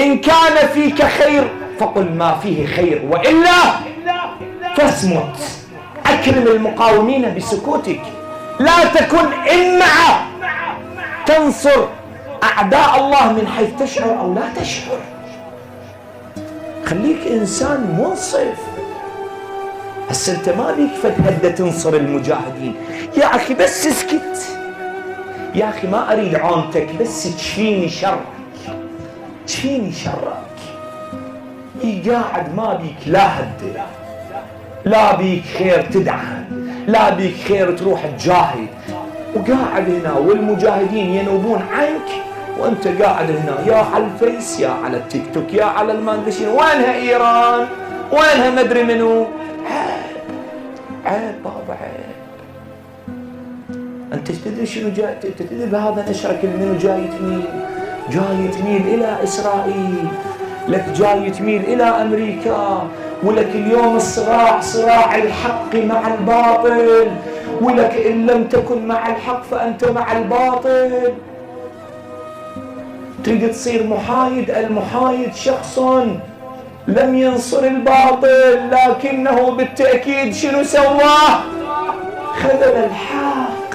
إن كان فيك خير فقل ما فيه خير، وإلا فاصمت. أكرم المقاومين بسكوتك، لا تكن إمعة تنصر أعداء الله من حيث تشعر أو لا تشعر. خليك إنسان منصف. هسه أنت ما بيك فتهدى تنصر المجاهدين يا أخي، بس اسكت يا أخي، ما أريد عونتك، بس تشفيني شرك، تشفيني شرك. قاعد ما بيك لا هدى، لا بيك خير تدعم، لا بيك خير تروح تجاهد، وقاعد هنا والمجاهدين ينوبون عنك، وانت قاعد هنا يا على الفيس، يا على التيك توك، يا على الماندشين. وينها ايران؟ وينها مدري منو؟ عيب عيب بابا عيب. انت تدري شنو جاي؟ تدري بهذا نشرك منو جاي تميل؟ جاي تميل الى اسرائيل، لك جاي تميل الى امريكا، ولك اليوم الصراع صراع الحق مع الباطل، ولك ان لم تكن مع الحق فانت مع الباطل. تريد تصير محايد، المحايد شخص لم ينصر الباطل، لكنه بالتأكيد شنو سواه؟ خذل الحق.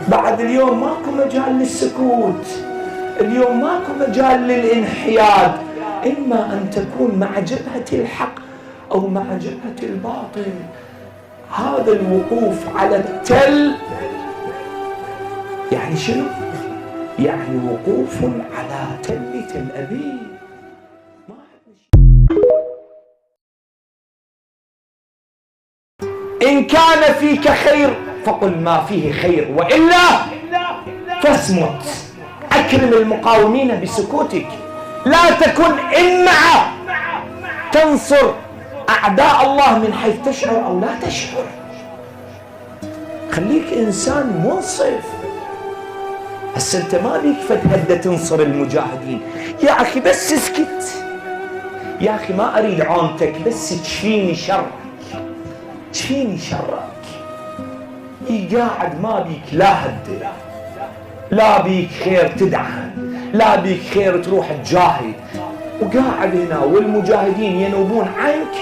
بعد اليوم ماكو مجال للسكوت، اليوم ماكو مجال للانحياد، إما أن تكون مع جبهة الحق أو مع جبهة الباطل. هذا الوقوف على التل يعني شنو؟ يعني وقوف على تل تل أبيب. إن كان فيك خير فقل ما فيه خير، وإلا فاصمت. أكرم المقاومين بسكوتك، لا تكن إمعة تنصر أعداء الله من حيث تشعر أو لا تشعر. خليك إنسان منصف. هسه أنت ما بيك فتهدى تنصر المجاهدين يا أخي، بس اسكت يا أخي، ما أريد عونتك، بس تشفيني شرك، تشفيني شرك. قاعد ما بيك لا هدى، لا بيك خير تدعم، لا بيك خير تروح تجاهد، وقاعد هنا والمجاهدين ينوبون عنك،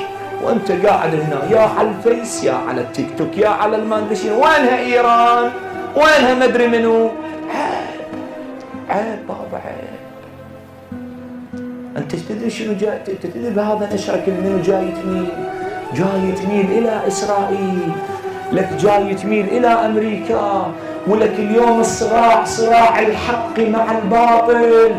وانت قاعد هنا يا على الفيس، يا على التيك توك، يا على الماندشين. وينها ايران؟ وينها مدري منو؟ عيب عيب بابا عيب. انت تدري شنو جاي؟ تدري بهذا نشرك منو جاي تميل؟ جاي تميل الى اسرائيل، لك جاي تميل الى امريكا، ولك اليوم الصراع صراع الحق مع الباطل،